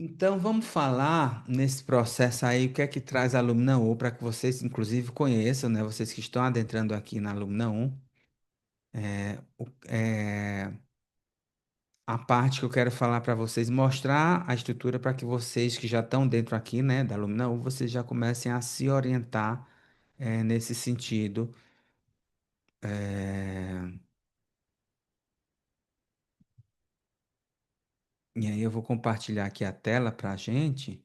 Então, vamos falar nesse processo aí, o que é que traz a Lumina U, para que vocês, inclusive, conheçam, né? Vocês que estão adentrando aqui na Lumina U, a parte que eu quero falar para vocês, mostrar a estrutura para que vocês que já estão dentro aqui, né, da Lumina U, vocês já comecem a se orientar, nesse sentido. É, E aí eu vou compartilhar aqui a tela para a gente.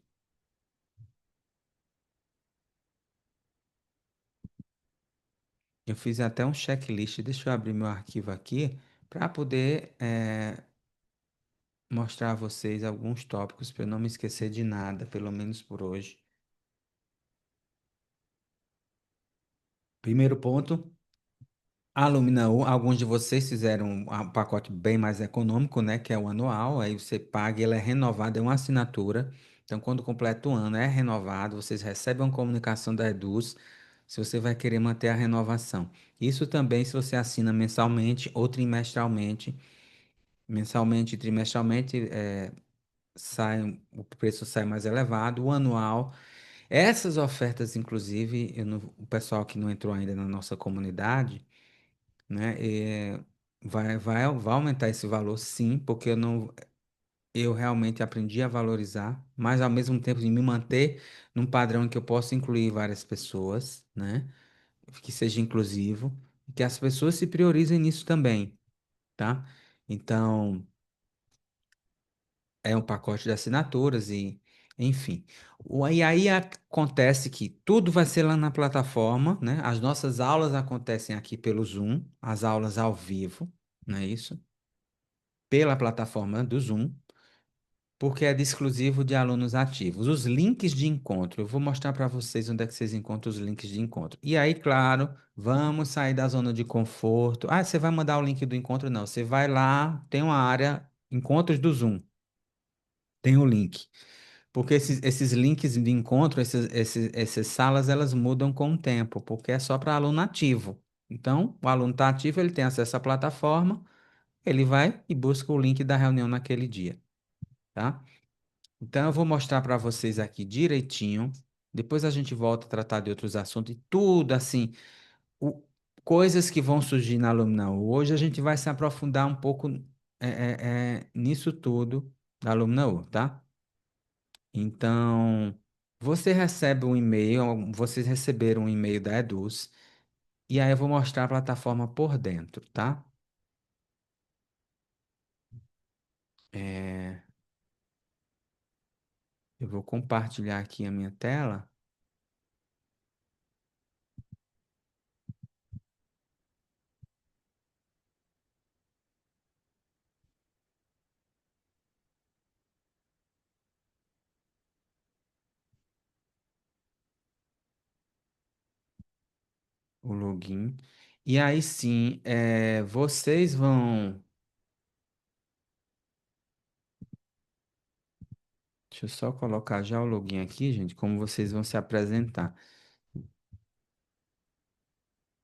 Eu fiz até um checklist, deixa eu abrir meu arquivo aqui, para poder mostrar a vocês alguns tópicos para eu não me esquecer de nada, pelo menos por hoje. Primeiro ponto, a Lumina U, alguns de vocês fizeram um pacote bem mais econômico, né, que é o anual, aí você paga, ele é renovado, é uma assinatura. Então, quando completa o ano, é renovado, vocês recebem uma comunicação da Eduz, se você vai querer manter a renovação. Isso também se você assina mensalmente ou trimestralmente. Mensalmente e trimestralmente, o preço sai mais elevado. O anual, essas ofertas, inclusive, o pessoal que não entrou ainda na nossa comunidade, né, vai aumentar esse valor, sim, porque eu realmente aprendi a valorizar, mas ao mesmo tempo de me manter num padrão em que eu possa incluir várias pessoas, né, que seja inclusivo, e que as pessoas se priorizem nisso também, tá? Então, é um pacote de assinaturas e, enfim. E aí acontece que tudo vai ser lá na plataforma, né? As nossas aulas acontecem aqui pelo Zoom, as aulas ao vivo, não é isso? Pela plataforma do Zoom, porque é de exclusivo de alunos ativos. Os links de encontro, eu vou mostrar para vocês onde é que vocês encontram os links de encontro. E aí, claro, vamos sair da zona de conforto. Ah, você vai mandar o link do encontro? Não, você vai lá, tem uma área, encontros do Zoom, tem o link. Porque esses links de encontro, essas salas, elas mudam com o tempo, porque é só para aluno ativo. Então, o aluno está ativo, ele tem acesso à plataforma, ele vai e busca o link da reunião naquele dia, tá? Então, eu vou mostrar para vocês aqui direitinho. Depois a gente volta a tratar de outros assuntos e tudo assim, o- coisas que vão surgir na Luminal. Hoje a gente vai se aprofundar um pouco nisso tudo da Luminal, tá? Então, você recebe um e-mail, vocês receberam um e-mail da Eduz, e aí eu vou mostrar a plataforma por dentro, tá? É, eu vou compartilhar aqui a minha tela. O login. E aí sim, vocês vão. Deixa eu só colocar já o login aqui, gente, como vocês vão se apresentar.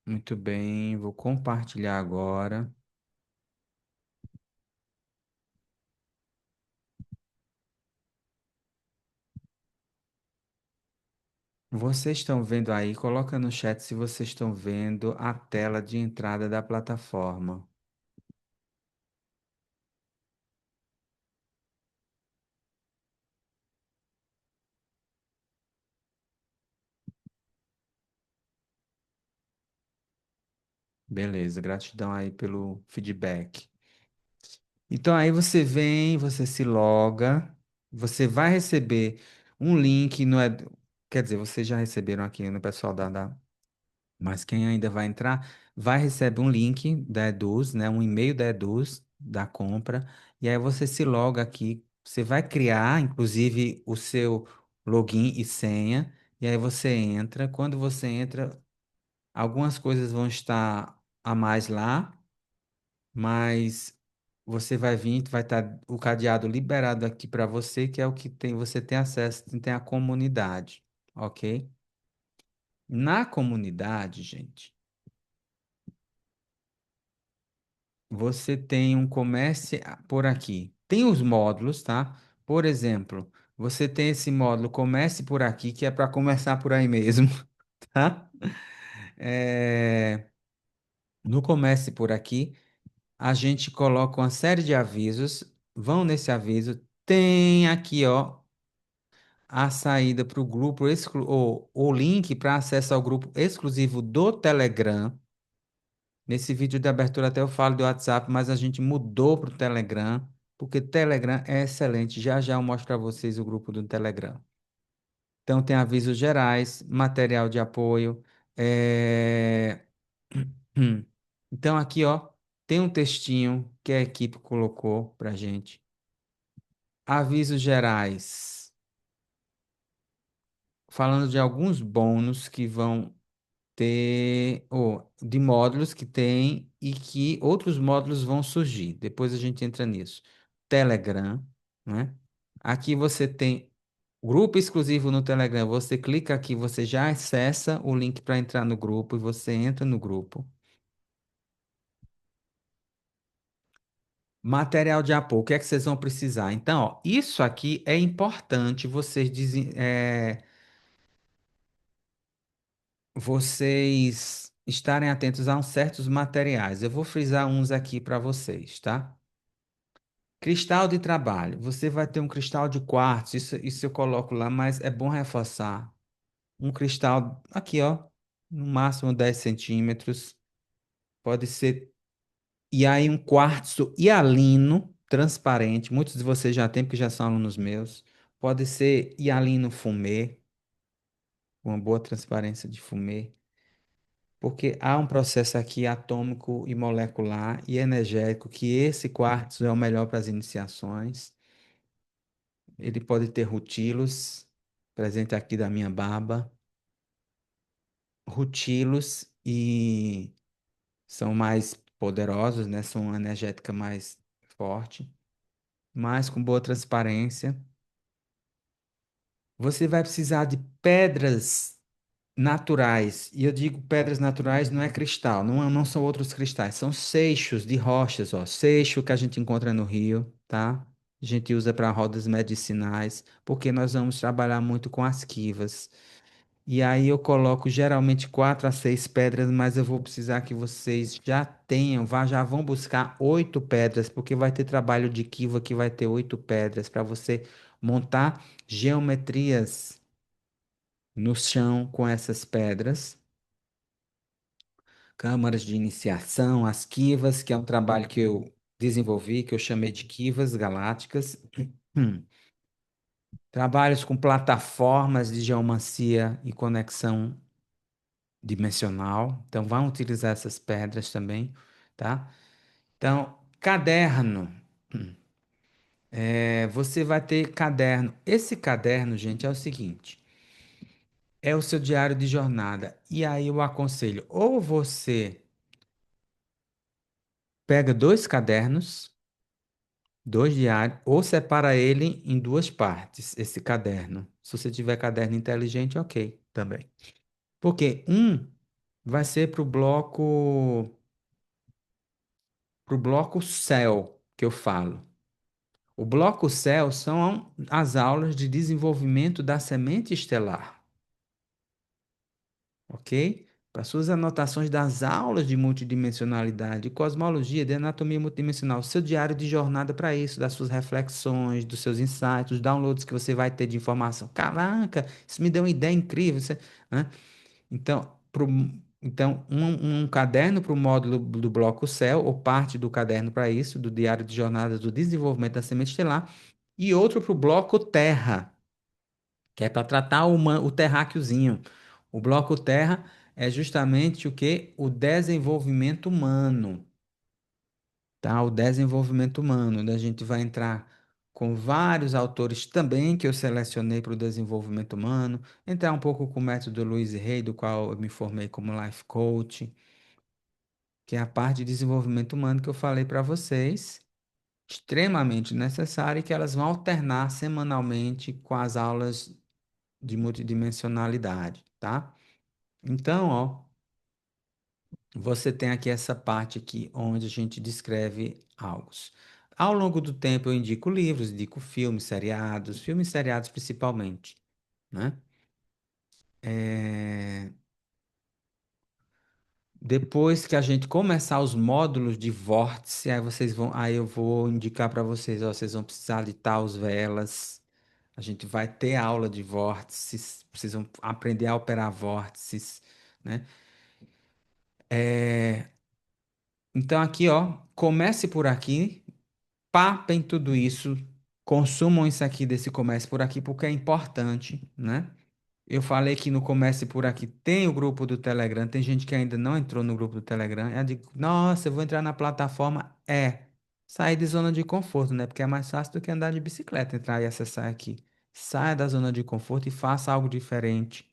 Muito bem, vou compartilhar agora. Vocês estão vendo aí? Coloca no chat se vocês estão vendo a tela de entrada da plataforma. Beleza, gratidão aí pelo feedback. Então aí você vem, você se loga, você vai receber um link, não é, quer dizer, vocês já receberam aqui no pessoal mas quem ainda vai entrar, vai receber um link da Eduz, né, um e-mail da Eduz da compra, e aí você se loga aqui, você vai criar, inclusive, o seu login e senha, e aí você entra. Quando você entra, algumas coisas vão estar a mais lá, mas você vai vir, vai estar o cadeado liberado aqui para você, que é o que tem, você tem acesso, tem a comunidade, ok? Na comunidade, gente, você tem um comércio por aqui. Tem os módulos, tá? Por exemplo, Você tem esse módulo Comece por Aqui, que é para começar por aí mesmo, tá? É, no Comece por Aqui, a gente coloca uma série de avisos. Vão nesse aviso. Tem aqui, ó, a saída para o grupo, o link para acesso ao grupo exclusivo do Telegram. Nesse vídeo de abertura até eu falo do WhatsApp, mas a gente mudou para o Telegram, porque Telegram é excelente. Já já eu mostro para vocês o grupo do Telegram. Então tem avisos gerais, material de apoio. é, Então aqui, ó, tem um textinho que a equipe colocou para gente. Avisos gerais, falando de alguns bônus que vão ter, ou de módulos que tem e que outros módulos vão surgir. Depois a gente entra nisso. Telegram, né? Aqui você tem grupo exclusivo no Telegram. Você clica aqui, você já acessa o link para entrar no grupo e você entra no grupo. Material de apoio, o que é que vocês vão precisar? Então, ó, isso aqui é importante vocês estarem atentos a uns certos materiais. Eu vou frisar uns aqui para vocês, tá? Cristal de trabalho. Você vai ter um cristal de quartzo, isso eu coloco lá, mas é bom reforçar. Um cristal aqui, ó, no máximo 10 centímetros. Pode ser. E aí, um quartzo hialino transparente. Muitos de vocês já têm, porque já são alunos meus. Pode ser hialino fumê, uma boa transparência de fumê. Porque há um processo aqui atômico e molecular e energético que esse quartzo é o melhor para as iniciações. Ele pode ter rutilos, presente aqui da minha barba, rutilos e são mais poderosos, né? São uma energética mais forte, mas com boa transparência. Você vai precisar de pedras naturais. E eu digo pedras naturais, não é cristal, não são outros cristais, são seixos de rochas, ó. Seixo que a gente encontra no rio, tá? A gente usa para rodas medicinais, porque nós vamos trabalhar muito com as quivas. E aí eu coloco geralmente 4 a 6 pedras, mas eu vou precisar que vocês já tenham, já vão buscar 8 pedras, porque vai ter trabalho de quiva que vai ter 8 pedras para você montar geometrias no chão com essas pedras, câmaras de iniciação, as quivas, que é um trabalho que eu desenvolvi, que eu chamei de quivas galácticas. Hum. Trabalhos com plataformas de geomancia e conexão dimensional. Então, vão utilizar essas pedras também, tá? Então, caderno. Você vai ter caderno. Esse caderno, gente, é o seguinte: é o seu diário de jornada. E aí eu aconselho, ou você pega 2 cadernos, 2 diários, ou separa ele em 2 partes, esse caderno. Se você tiver caderno inteligente, ok, também. Porque um vai ser pro bloco céu que eu falo. O bloco céu são as aulas de desenvolvimento da semente estelar, ok? Para suas anotações das aulas de multidimensionalidade, de cosmologia, de anatomia multidimensional, seu diário de jornada para isso, das suas reflexões, dos seus insights, os downloads que você vai ter de informação. Caraca, isso me deu uma ideia incrível, né? Então, então um caderno para o módulo do bloco céu, ou parte do caderno para isso, do diário de jornada do desenvolvimento da semente estelar, e outro para o bloco terra, que é para tratar o terráqueozinho. O bloco terra é justamente o que? O desenvolvimento humano, tá? O desenvolvimento humano, onde a gente vai entrar com vários autores também que eu selecionei para o desenvolvimento humano, entrar um pouco com o método Luiz Hay, do qual eu me formei como life coach, que é a parte de desenvolvimento humano que eu falei para vocês, extremamente necessária e que elas vão alternar semanalmente com as aulas de multidimensionalidade, tá? Então, ó, você tem aqui essa parte aqui onde a gente descreve algo. Ao longo do tempo eu indico livros, indico filmes e seriados principalmente, né? É, Depois que a gente começar os módulos de vórtice, aí eu vou indicar para vocês, ó, vocês vão precisar de tais velas. A gente vai ter aula de vórtices, precisam aprender a operar vórtices, né? Então aqui, ó, comece por aqui, papem tudo isso, consumam isso aqui desse comece por aqui porque é importante, né? Eu falei que no Comece por Aqui tem o grupo do Telegram, tem gente que ainda não entrou no grupo do Telegram. Eu digo, nossa, eu vou entrar na plataforma. Sair de zona de conforto, né? Porque é mais fácil do que andar de bicicleta, entrar e acessar aqui. Saia da zona de conforto e faça algo diferente.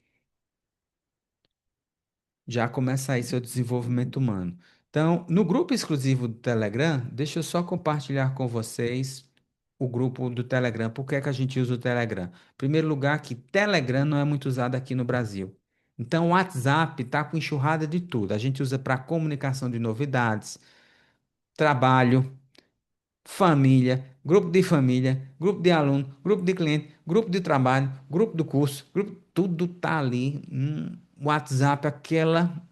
Já começa aí seu desenvolvimento humano. Então, no grupo exclusivo do Telegram, deixa eu só compartilhar com vocês o grupo do Telegram. Por que é que a gente usa o Telegram? Em primeiro lugar, que Telegram não é muito usado aqui no Brasil. Então, o WhatsApp está com enxurrada de tudo. A gente usa para comunicação de novidades, trabalho, família, grupo de aluno, grupo de cliente, grupo de trabalho, grupo do curso, tudo tá ali. O WhatsApp, aquela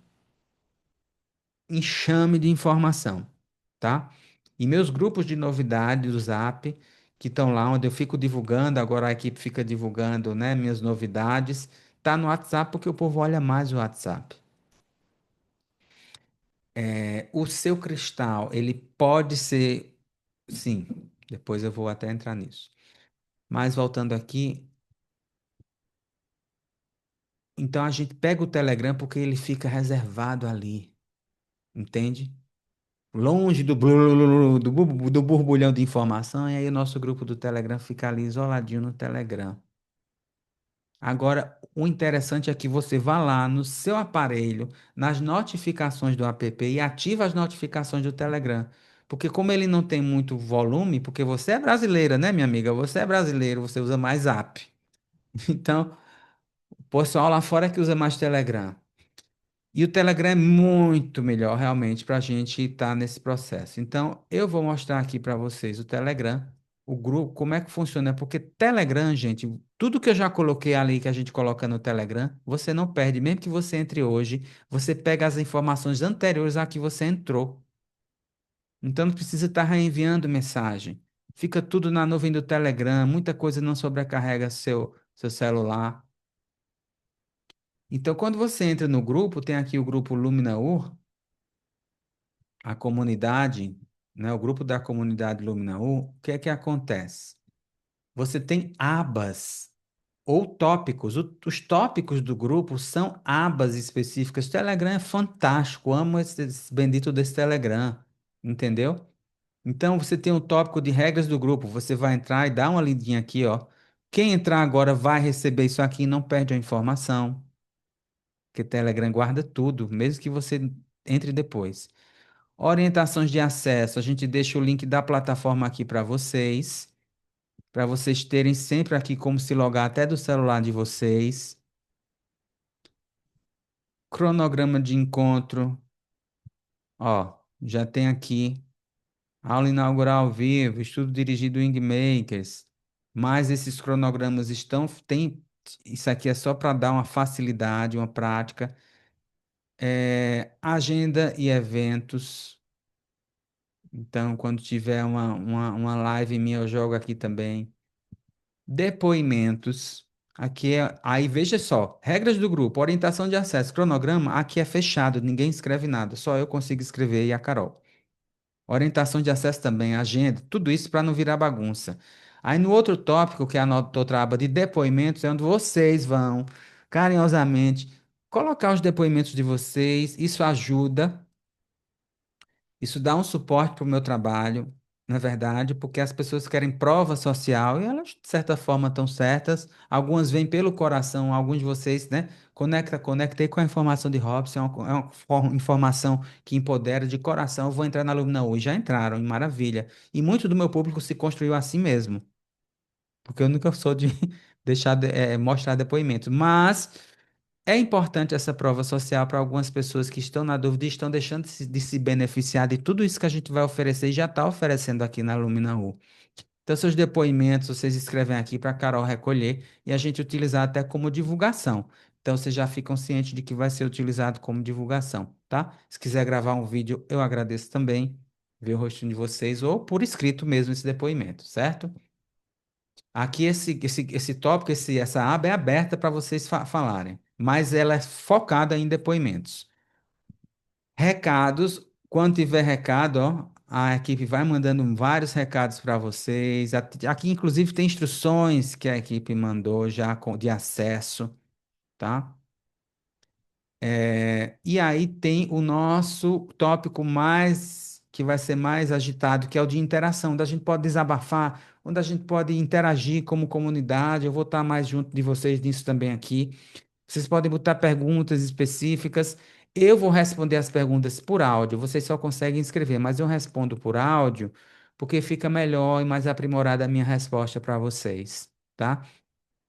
enxame de informação, tá? E meus grupos de novidades do Zap, que estão lá onde eu fico divulgando, agora a equipe fica divulgando, né, minhas novidades, tá no WhatsApp porque o povo olha mais o WhatsApp. O seu cristal, ele pode ser, sim, depois eu vou até entrar nisso. Mas voltando aqui, então a gente pega o Telegram porque ele fica reservado ali, entende? Longe do borbulhão de informação, e aí o nosso grupo do Telegram fica ali isoladinho no Telegram. Agora, o interessante é que você vá lá no seu aparelho, nas notificações do app e ativa as notificações do Telegram. Porque como ele não tem muito volume, porque você é brasileira, né, minha amiga? Você é brasileiro, você usa mais app. Então, o pessoal lá fora é que usa mais Telegram. E o Telegram é muito melhor realmente para a gente estar nesse processo. Então, eu vou mostrar aqui para vocês o Telegram, o grupo, como é que funciona. Porque Telegram, gente, tudo que eu já coloquei ali que a gente coloca no Telegram, você não perde. Mesmo que você entre hoje, você pega as informações anteriores a que você entrou. Então, não precisa estar reenviando mensagem. Fica tudo na nuvem do Telegram, muita coisa não sobrecarrega seu celular. Então, quando você entra no grupo, tem aqui o grupo LuminaUr, a comunidade, né, o grupo da comunidade Luminaú, o que é que acontece? Você tem abas ou tópicos. Os tópicos do grupo são abas específicas. O Telegram é fantástico, amo esse bendito desse Telegram, entendeu? Então você tem um tópico de regras do grupo, você vai entrar e dá uma lidinha aqui, ó. Quem entrar agora vai receber isso aqui e não perde a informação, porque Telegram guarda tudo, mesmo que você entre depois. Orientações de acesso, a gente deixa o link da plataforma aqui para vocês terem sempre aqui como se logar até do celular de vocês. Cronograma de encontro, ó, já tem aqui aula inaugural ao vivo, estudo dirigido Wingmakers. Mas esses cronogramas isso aqui é só para dar uma facilidade, uma prática. Agenda e eventos. Então, quando tiver uma live minha, eu jogo aqui também. Depoimentos. Aí veja só, regras do grupo, orientação de acesso, cronograma, aqui é fechado, ninguém escreve nada, só eu consigo escrever e a Carol. Orientação de acesso também, agenda, tudo isso para não virar bagunça. Aí no outro tópico, que é a outra aba de depoimentos, é onde vocês vão carinhosamente colocar os depoimentos de vocês, isso dá um suporte para o meu trabalho, na verdade, porque as pessoas querem prova social e elas, de certa forma, estão certas. Algumas vêm pelo coração, alguns de vocês, né? Conectei com a informação de Robson, informação que empodera de coração. Eu vou entrar na Lumina hoje. Já entraram, maravilha. E muito do meu público se construiu assim mesmo, porque eu nunca sou de mostrar depoimentos. Mas É importante essa prova social para algumas pessoas que estão na dúvida e estão deixando de se beneficiar de tudo isso que a gente vai oferecer e já está oferecendo aqui na Lumina U. Então, seus depoimentos, vocês escrevem aqui para a Carol recolher e a gente utilizar até como divulgação. Então, vocês já ficam cientes de que vai ser utilizado como divulgação, tá? Se quiser gravar um vídeo, eu agradeço também ver o rostinho de vocês ou por escrito mesmo esse depoimento, certo? Aqui esse tópico, essa aba é aberta para vocês falarem, mas ela é focada em depoimentos. Recados, quando tiver recado, ó, a equipe vai mandando vários recados para vocês. Aqui, inclusive, tem instruções que a equipe mandou já de acesso, tá? E aí tem o nosso tópico mais, que vai ser mais agitado, que é o de interação, onde a gente pode desabafar, onde a gente pode interagir como comunidade. Eu vou estar mais junto de vocês nisso também aqui. Vocês podem botar perguntas específicas. Eu vou responder as perguntas por áudio. Vocês só conseguem escrever, mas eu respondo por áudio porque fica melhor e mais aprimorada a minha resposta para vocês, tá?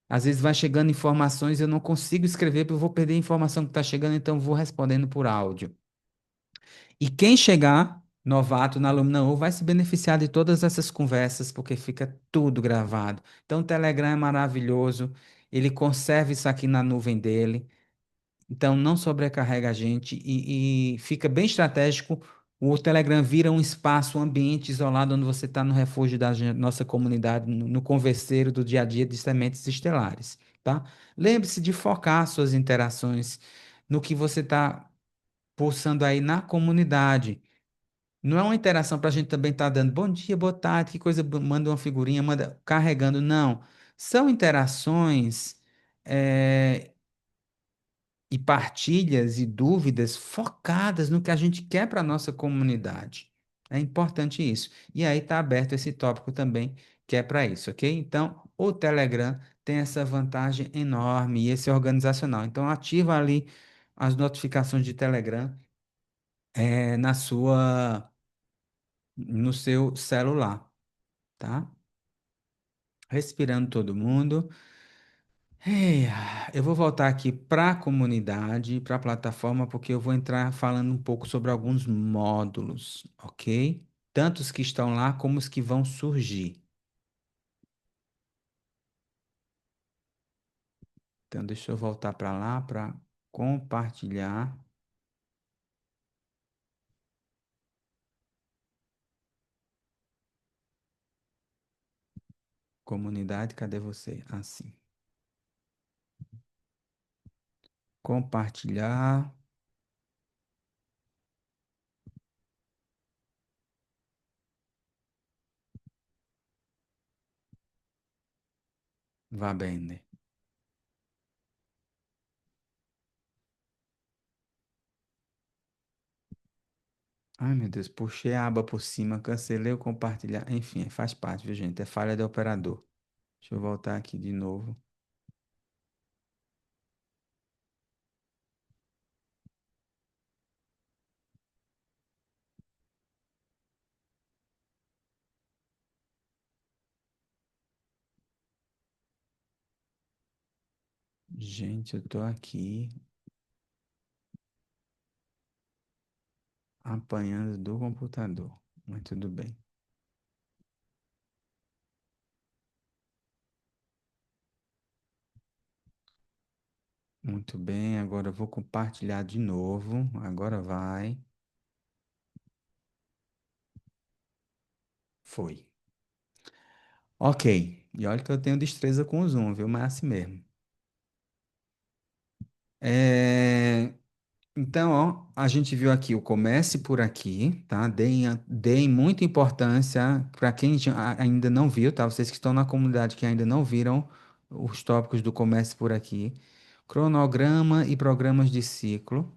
Às vezes vai chegando informações, eu não consigo escrever porque eu vou perder a informação que está chegando, então eu vou respondendo por áudio. E quem chegar novato na Lumina U vai se beneficiar de todas essas conversas porque fica tudo gravado. Então o Telegram é maravilhoso, ele conserva isso aqui na nuvem dele. Então, não sobrecarrega a gente e fica bem estratégico. O Telegram vira um espaço, um ambiente isolado onde você está no refúgio da nossa comunidade, no converseiro do dia a dia de sementes estelares, tá? Lembre-se de focar suas interações no que você está pulsando aí na comunidade. Não é uma interação para a gente também estar dando bom dia, boa tarde, que coisa, manda uma figurinha, manda carregando. Não. São interações. eh, e partilhas e dúvidas focadas no que a gente quer para a nossa comunidade. É importante isso. E aí está aberto esse tópico também, que é para isso, ok? Então, o Telegram tem essa vantagem enorme e esse organizacional. Então, ativa ali as notificações de Telegram na no seu celular, tá? Respirando todo mundo. Eu vou voltar aqui para a comunidade, para a plataforma, porque eu vou entrar falando um pouco sobre alguns módulos, ok? Tanto os que estão lá como os que vão surgir. Então, deixa eu voltar para lá para compartilhar. Comunidade, cadê você? Assim. Compartilhar. Vá bene. Ai, meu Deus, puxei a aba por cima, cancelei o compartilhar. Enfim, faz parte, viu, gente? É falha do operador. Deixa eu voltar aqui de novo. Gente, eu tô aqui apanhando do computador. Mas tudo bem. Muito bem, agora eu vou compartilhar de novo. Agora vai. Foi. Ok. E olha que eu tenho destreza com o Zoom, viu? Mas é assim mesmo. É, Então, ó, a gente viu aqui o comece por aqui, tá? Deem muita importância para quem ainda não viu, tá? Vocês que estão na comunidade que ainda não viram os tópicos do comece por aqui. Cronograma e programas de ciclo.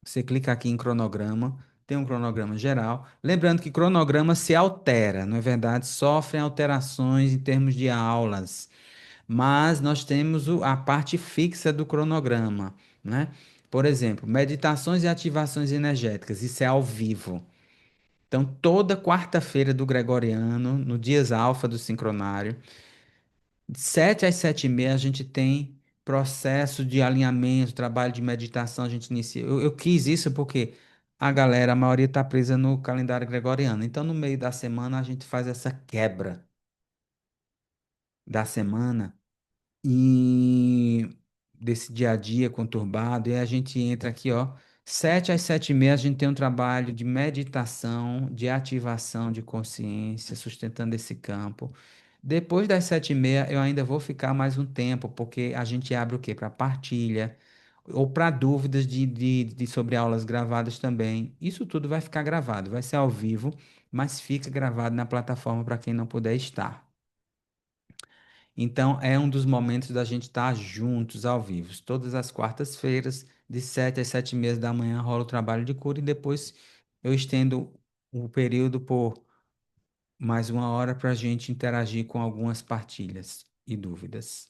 Você clica aqui em cronograma, tem um cronograma geral. Lembrando que cronograma se altera, não é verdade? Sofrem alterações em termos de aulas, mas nós temos a parte fixa do cronograma, né? Por exemplo, meditações e ativações energéticas, isso é ao vivo. Então, toda quarta-feira do Gregoriano, no dias alfa do sincronário, de 7 às 7h30, a gente tem processo de alinhamento, trabalho de meditação, a gente inicia. Eu quis isso porque a galera, a maioria está presa no calendário gregoriano. Então, no meio da semana, a gente faz essa quebra da semana e desse dia a dia conturbado, e a gente entra aqui, ó, 7 às 7h30, a gente tem um trabalho de meditação, de ativação de consciência, sustentando esse campo. Depois das 7h30, eu ainda vou ficar mais um tempo, porque a gente abre o quê? Para partilha, ou para dúvidas sobre aulas gravadas também. Isso tudo vai ficar gravado, vai ser ao vivo, mas fica gravado na plataforma para quem não puder estar. Então, é um dos momentos da gente estar juntos ao vivo. Todas as quartas-feiras, de 7 às 7h30 da manhã, rola o trabalho de cura e depois eu estendo o período por mais uma hora para a gente interagir com algumas partilhas e dúvidas.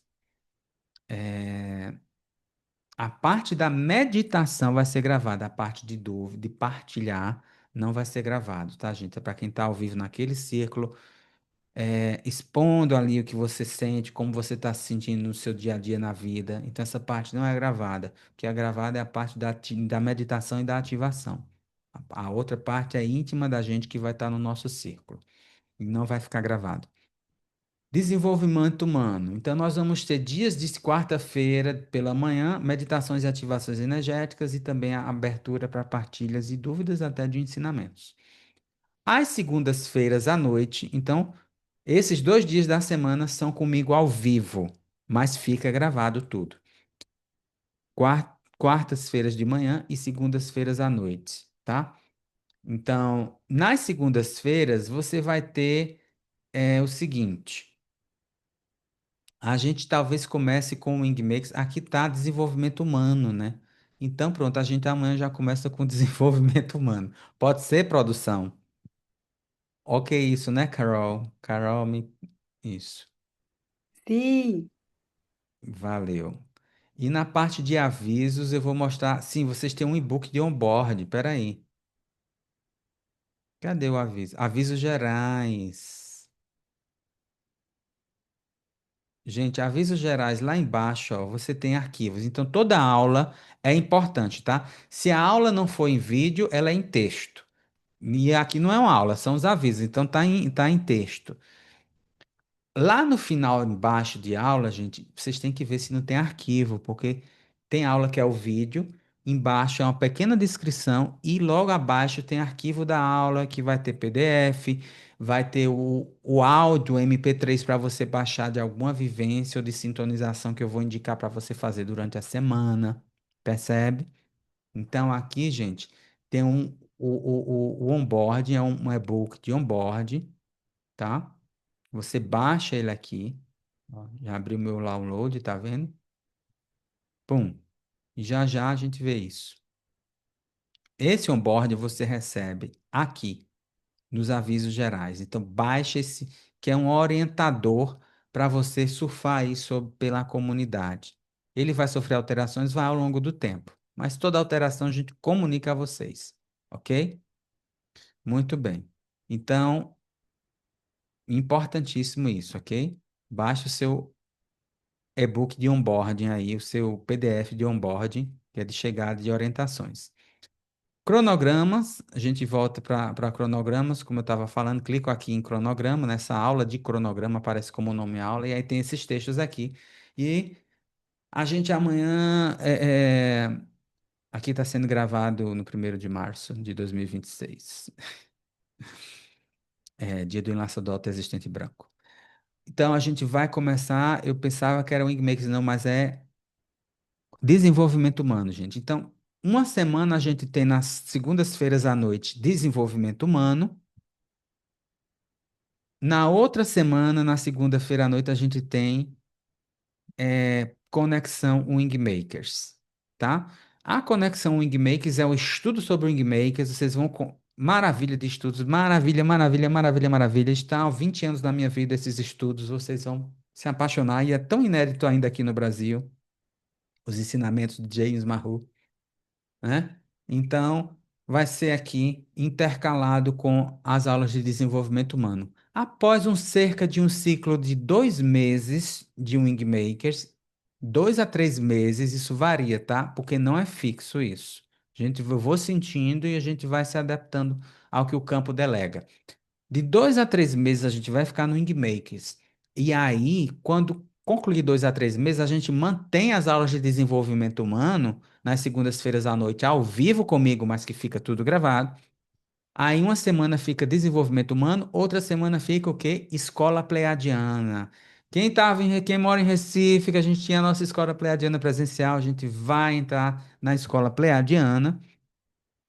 A parte da meditação vai ser gravada, a parte de dúvida, de partilhar, não vai ser gravado, tá, gente? É para quem está ao vivo naquele círculo expondo ali o que você sente, como você está se sentindo no seu dia a dia na vida. Então, essa parte não é gravada. O que é gravada é a parte da meditação e da ativação. A outra parte é íntima da gente que vai estar no nosso círculo e não vai ficar gravado. Desenvolvimento humano. Então, nós vamos ter dias de quarta-feira pela manhã, meditações e ativações energéticas e também a abertura para partilhas e dúvidas até de ensinamentos. Às segundas-feiras à noite, então, esses 2 dias da semana são comigo ao vivo, mas fica gravado tudo. Quartas-feiras de manhã e segundas-feiras à noite, tá? Então, nas segundas-feiras, você vai ter o seguinte: a gente talvez comece com o Wingmakers. Aqui tá desenvolvimento humano, né? Então, pronto, a gente amanhã já começa com desenvolvimento humano. Pode ser produção? Ok, isso, né, Carol? Carol, isso. Sim, Valeu. E na parte de avisos, eu vou mostrar. Sim, vocês têm um e-book de onboard. Peraí. Cadê o aviso? Avisos gerais. Gente, avisos gerais lá embaixo, ó, você tem arquivos. Então, toda aula é importante, tá? Se a aula não for em vídeo, ela é em texto. E aqui não é uma aula, são os avisos. Então, tá em texto. Lá no final, embaixo de aula, gente, vocês têm que ver se não tem arquivo, porque tem aula que é o vídeo, embaixo é uma pequena descrição e logo abaixo tem arquivo da aula que vai ter PDF, vai ter o áudio MP3 para você baixar de alguma vivência ou de sintonização que eu vou indicar para você fazer durante a semana, percebe? Então aqui, gente, tem o onboarding, é um e-book de onboarding, tá? Você baixa ele aqui. Ó, já abriu meu download, tá vendo? Pum. E já já a gente vê isso. Esse onboard você recebe aqui nos avisos gerais. Então baixa esse, que é um orientador para você surfar aí pela comunidade. Ele vai sofrer alterações, vai ao longo do tempo. Mas toda alteração a gente comunica a vocês, ok? Muito bem. Então, importantíssimo isso, ok? Baixe o seu e-book de onboarding aí, o seu PDF de onboarding, que é de chegada de orientações. Cronogramas, a gente volta para cronogramas, como eu estava falando, clico aqui em cronograma, nessa aula de cronograma aparece como nome aula, e aí tem esses textos aqui. E a gente amanhã, aqui está sendo gravado no 1º de março de 2026, dia do enlaçador existente branco. Então a gente vai começar, eu pensava que era o Wingmakers, não, mas é desenvolvimento humano, gente. Então, uma semana a gente tem nas segundas-feiras à noite desenvolvimento humano. Na outra semana, na segunda-feira à noite, a gente tem conexão Wingmakers, tá? A conexão Wingmakers é o estudo sobre Wingmakers. Vocês vão com maravilha de estudos, maravilha, maravilha, maravilha, maravilha. Estão há 20 anos da minha vida esses estudos. Vocês vão se apaixonar e é tão inédito ainda aqui no Brasil. Os ensinamentos de James Mahu, né? Então, vai ser aqui intercalado com as aulas de desenvolvimento humano. Após cerca de um ciclo de 2 meses de Wingmakers, 2 a 3 meses, isso varia, tá? Porque não é fixo isso. Eu vou sentindo e a gente vai se adaptando ao que o campo delega. De 2 a 3 meses a gente vai ficar no Wingmakers. E aí, quando concluir 2 a 3 meses, a gente mantém as aulas de desenvolvimento humano nas segundas-feiras à noite ao vivo comigo, mas que fica tudo gravado. Aí uma semana fica desenvolvimento humano, outra semana fica o quê? Escola Pleiadiana. Quem mora em Recife, que a gente tinha a nossa escola Pleiadiana presencial, a gente vai entrar na escola Pleiadiana.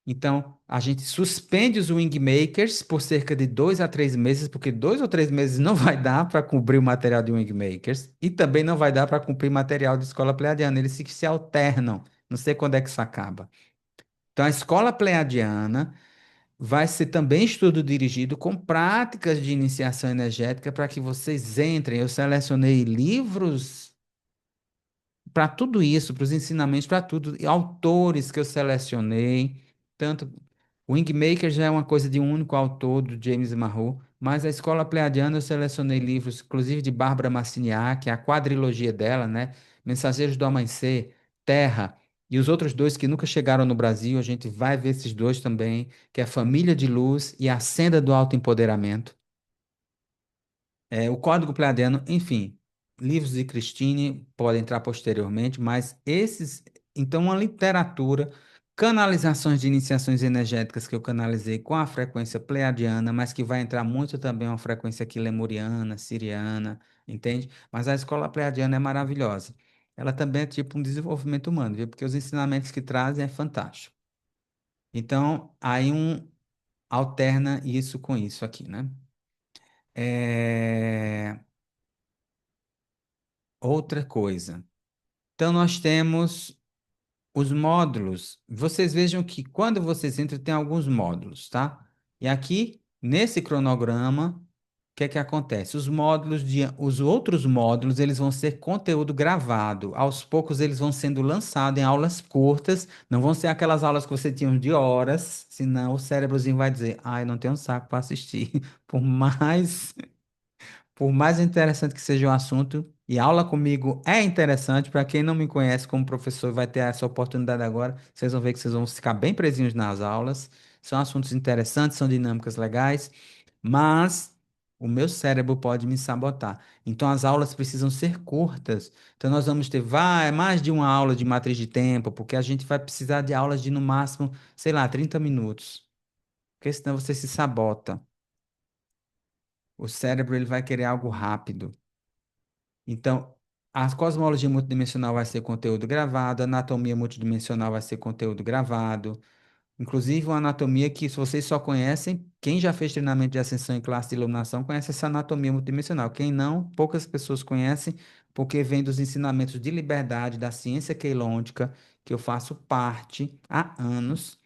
Então, a gente suspende os Wingmakers por cerca de 2 a 3 meses, porque 2 ou 3 meses não vai dar para cumprir o material de Wingmakers e também não vai dar para cumprir material de escola Pleiadiana. Eles se alternam. Não sei quando é que isso acaba. Então, a escola Pleiadiana vai ser também estudo dirigido com práticas de iniciação energética para que vocês entrem. Eu selecionei livros para tudo isso, para os ensinamentos, para tudo, e autores que eu selecionei, tanto o Wingmaker já é uma coisa de um único autor, do James Marrow, mas a Escola Pleiadiana eu selecionei livros, inclusive de Bárbara Marciniak, a quadrilogia dela, né? Mensageiros do Amanhecer, Terra, e os outros dois que nunca chegaram no Brasil, a gente vai ver esses dois também, que é Família de Luz e A Senda do Autoempoderamento. O Código Pleiadiano, enfim, livros de Christine podem entrar posteriormente, mas esses, então, uma literatura, canalizações de iniciações energéticas que eu canalizei com a frequência pleiadiana, mas que vai entrar muito também uma frequência aqui lemuriana, siriana, entende? Mas a escola pleiadiana é maravilhosa. Ela também é tipo um desenvolvimento humano, viu? Porque os ensinamentos que trazem é fantástico. Então, aí alterna isso com isso aqui, né? É... Outra coisa. Então, nós temos os módulos. Vocês vejam que quando vocês entram, tem alguns módulos, tá? E aqui, nesse cronograma, o que é que acontece? Os outros módulos, eles vão ser conteúdo gravado. Aos poucos, eles vão sendo lançados em aulas curtas. Não vão ser aquelas aulas que você tinha de horas, senão o cérebrozinho vai dizer, ai, não tenho saco para assistir. Por mais interessante que seja o assunto, e aula comigo é interessante, para quem não me conhece como professor, vai ter essa oportunidade agora. Vocês vão ver que vocês vão ficar bem presinhos nas aulas. São assuntos interessantes, são dinâmicas legais, mas o meu cérebro pode me sabotar. Então as aulas precisam ser curtas. Então nós vamos ter mais de uma aula de matriz de tempo, porque a gente vai precisar de aulas de no máximo, sei lá, 30 minutos, porque senão você se sabota. O cérebro ele vai querer algo rápido. Então, a cosmologia multidimensional vai ser conteúdo gravado, a anatomia multidimensional vai ser conteúdo gravado, inclusive uma anatomia que, se vocês só conhecem, quem já fez treinamento de ascensão em classe de iluminação conhece essa anatomia multidimensional. Quem não, poucas pessoas conhecem, porque vem dos ensinamentos de liberdade da ciência queilôntica, que eu faço parte há anos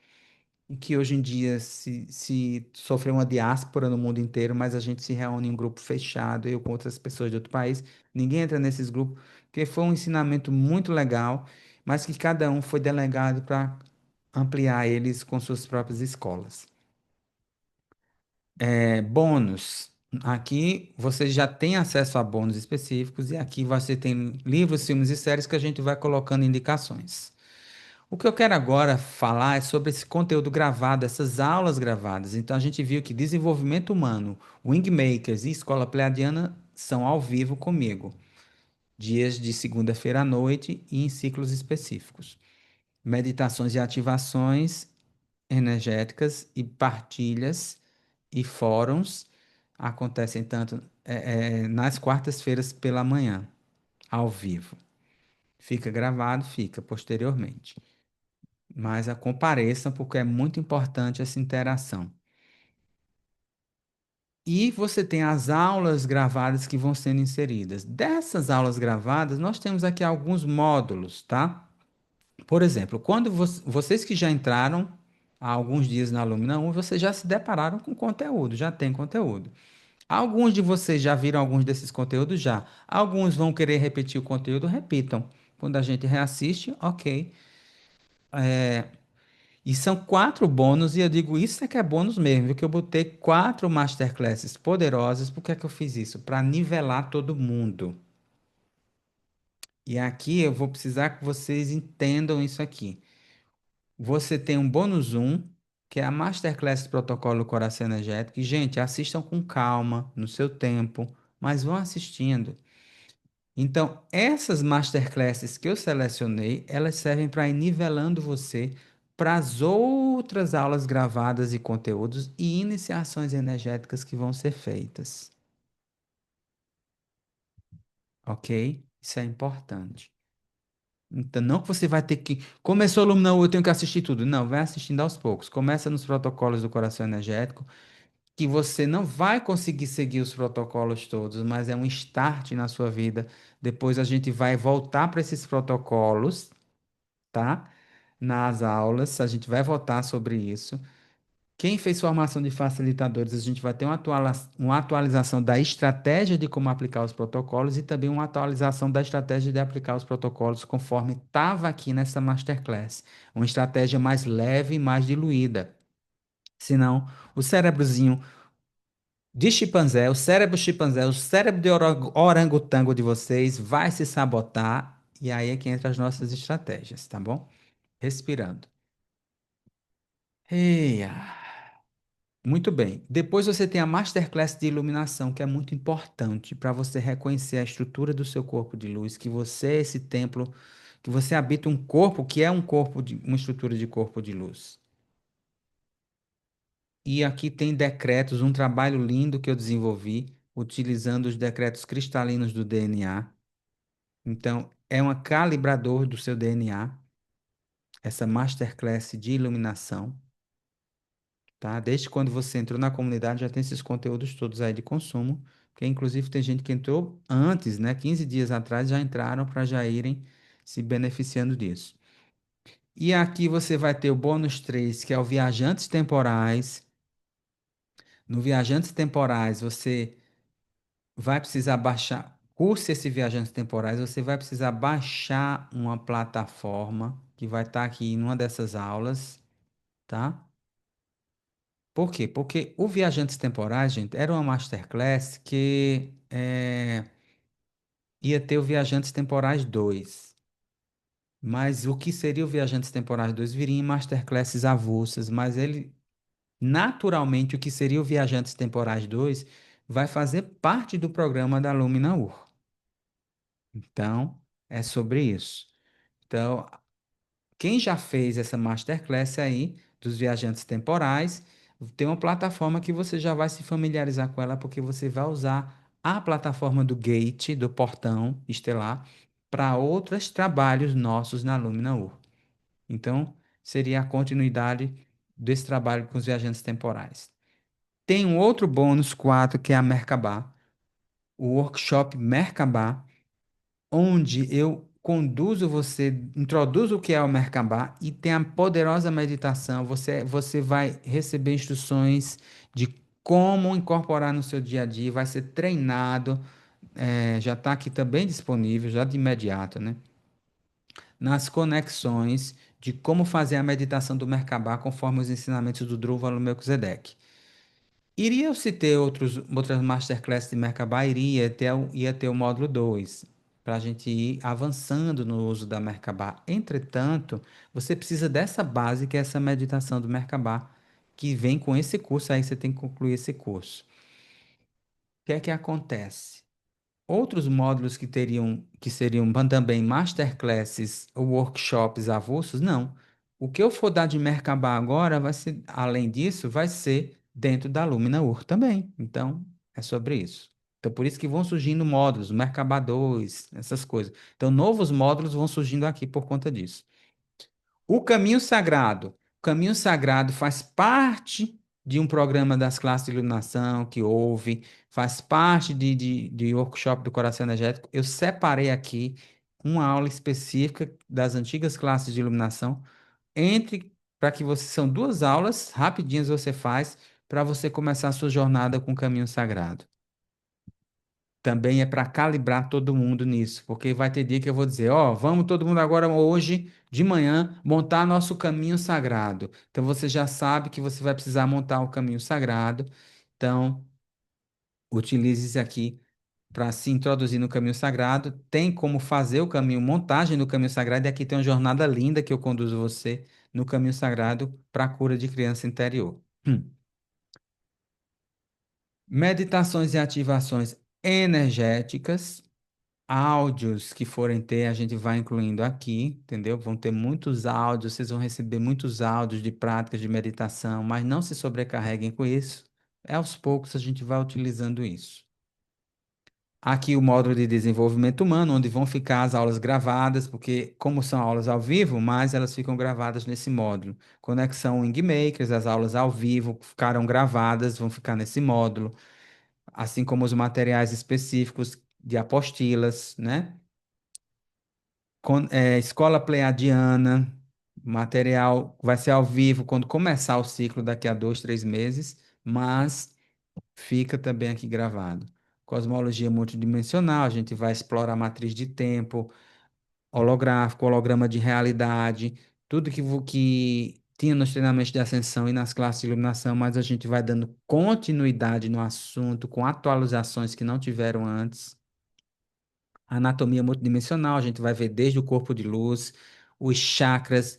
e que hoje em dia se sofreu uma diáspora no mundo inteiro, mas a gente se reúne em um grupo fechado, eu com outras pessoas de outro país, ninguém entra nesses grupos, porque foi um ensinamento muito legal, mas que cada um foi delegado para ampliar eles com suas próprias escolas. Bônus. Aqui você já tem acesso a bônus específicos e aqui você tem livros, filmes e séries que a gente vai colocando indicações. O que eu quero agora falar é sobre esse conteúdo gravado, essas aulas gravadas. Então, a gente viu que desenvolvimento humano, Wingmakers e Escola Pleiadiana são ao vivo comigo, dias de segunda-feira à noite e em ciclos específicos. Meditações e ativações energéticas e partilhas e fóruns acontecem tanto nas quartas-feiras pela manhã, ao vivo. Fica gravado, fica posteriormente. Mas compareçam porque é muito importante essa interação. E você tem as aulas gravadas que vão sendo inseridas. Dessas aulas gravadas, nós temos aqui alguns módulos, tá? Por exemplo, quando vocês que já entraram há alguns dias na Lumina 1, vocês já se depararam com conteúdo, já tem conteúdo. Alguns de vocês já viram alguns desses conteúdos já. Alguns vão querer repetir o conteúdo, repitam. Quando a gente reassiste, ok. E são 4 bônus, e eu digo isso é que é bônus mesmo, viu? Que eu botei 4 masterclasses poderosas. Por que é que eu fiz isso? Para nivelar todo mundo. E aqui eu vou precisar que vocês entendam isso aqui. Você tem um bônus um, que é a Masterclass do Protocolo do Coração Energético. E, gente, assistam com calma, no seu tempo, mas vão assistindo. Então, essas masterclasses que eu selecionei, elas servem para ir nivelando você para as outras aulas gravadas e conteúdos e iniciações energéticas que vão ser feitas, ok? Isso é importante. Então, não que você vai ter que. Começou o Lumina, eu tenho que assistir tudo. Não, vai assistindo aos poucos. Começa nos protocolos do coração energético, que você não vai conseguir seguir os protocolos todos, mas é um start na sua vida. Depois a gente vai voltar para esses protocolos, tá? Nas aulas, a gente vai voltar sobre isso. Quem fez formação de facilitadores, a gente vai ter uma atualização da estratégia de como aplicar os protocolos e também uma atualização da estratégia de aplicar os protocolos conforme estava aqui nessa masterclass. Uma estratégia mais leve e mais diluída. Senão, o cérebrozinho de chimpanzé, o cérebro chimpanzé, o cérebro de orangotango de vocês vai se sabotar e aí é que entra as nossas estratégias, tá bom? Respirando. Eia. Muito bem. Depois você tem a Masterclass de iluminação, que é muito importante para você reconhecer a estrutura do seu corpo de luz, que você é esse templo, que você habita um corpo que é um corpo de uma estrutura de corpo de luz. E aqui tem decretos, um trabalho lindo que eu desenvolvi utilizando os decretos cristalinos do DNA. Então, é um calibrador do seu DNA, essa Masterclass de iluminação. Tá? Desde quando você entrou na comunidade, já tem esses conteúdos todos aí de consumo, porque inclusive tem gente que entrou antes, né? 15 dias atrás já entraram para já irem se beneficiando disso. E aqui você vai ter o bônus 3, que é o Viajantes Temporais. No Viajantes Temporais, você vai precisar baixar, curse esse Viajantes Temporais, você vai precisar baixar uma plataforma que vai estar aqui em uma dessas aulas, tá? Por quê? Porque o Viajantes Temporais, gente, era uma masterclass que ia ter o Viajantes Temporais 2. Mas o que seria o Viajantes Temporais 2 viria em masterclasses avulsas, mas ele, naturalmente, o que seria o Viajantes Temporais 2 vai fazer parte do programa da Lumina UR. Então, é sobre isso. Então, quem já fez essa masterclass aí dos viajantes temporais, tem uma plataforma que você já vai se familiarizar com ela, porque você vai usar a plataforma do Gate, do portão estelar, para outros trabalhos nossos na Lumina U. Então, seria a continuidade desse trabalho com os viajantes temporais. Tem um outro bônus 4 que é a Merkabah, o workshop Merkabah, onde eu conduzo você, introduzo o que é o Merkabah e tem a poderosa meditação. Você vai receber instruções de como incorporar no seu dia a dia, vai ser treinado, já está aqui também disponível, já de imediato, né? Nas conexões de como fazer a meditação do Merkabah conforme os ensinamentos do Dhruva Melquisedeque. Iria se ter outras masterclasses de Merkabah? Ia ter o módulo 2 para a gente ir avançando no uso da Merkabah. Entretanto, você precisa dessa base, que é essa meditação do Merkabah, que vem com esse curso, aí você tem que concluir esse curso. O que é que acontece? Outros módulos que seriam também masterclasses ou workshops avulsos, não. O que eu for dar de Merkabah agora vai ser, além disso, vai ser dentro da Lumina UR também. Então, é sobre isso. Então, por isso que vão surgindo módulos, Merkabah 2, essas coisas. Então, novos módulos vão surgindo aqui por conta disso. O caminho sagrado. O caminho sagrado faz parte de um programa das classes de iluminação que houve, faz parte de workshop do Coração Energético. Eu separei aqui uma aula específica das antigas classes de iluminação, entre para que você, são duas aulas rapidinhas você faz para você começar a sua jornada com o caminho sagrado. Também é para calibrar todo mundo nisso, porque vai ter dia que eu vou dizer, ó, vamos todo mundo agora hoje de manhã montar nosso caminho sagrado. Então você já sabe que você vai precisar montar o caminho sagrado. Então, utilize isso aqui para se introduzir no caminho sagrado, tem como fazer o caminho, montagem no caminho sagrado, e aqui tem uma jornada linda que eu conduzo você no caminho sagrado para a cura de criança interior. Meditações e ativações energéticas, áudios que forem ter, a gente vai incluindo aqui, entendeu? Vão ter muitos áudios, vocês vão receber muitos áudios de práticas de meditação, mas não se sobrecarreguem com isso. É aos poucos a gente vai utilizando isso. Aqui o módulo de desenvolvimento humano, onde vão ficar as aulas gravadas, porque como são aulas ao vivo, mas elas ficam gravadas nesse módulo. Conexão Wingmakers, as aulas ao vivo ficaram gravadas, vão ficar nesse módulo, assim como os materiais específicos de apostilas, né? Escola Pleiadiana, material vai ser ao vivo quando começar o ciclo daqui a 2, 3 meses, mas fica também aqui gravado. Cosmologia multidimensional, a gente vai explorar a matriz de tempo, holográfico, holograma de realidade, tudo que tinha nos treinamentos de ascensão e nas classes de iluminação, mas a gente vai dando continuidade no assunto, com atualizações que não tiveram antes. Anatomia multidimensional, a gente vai ver desde o corpo de luz, os chakras,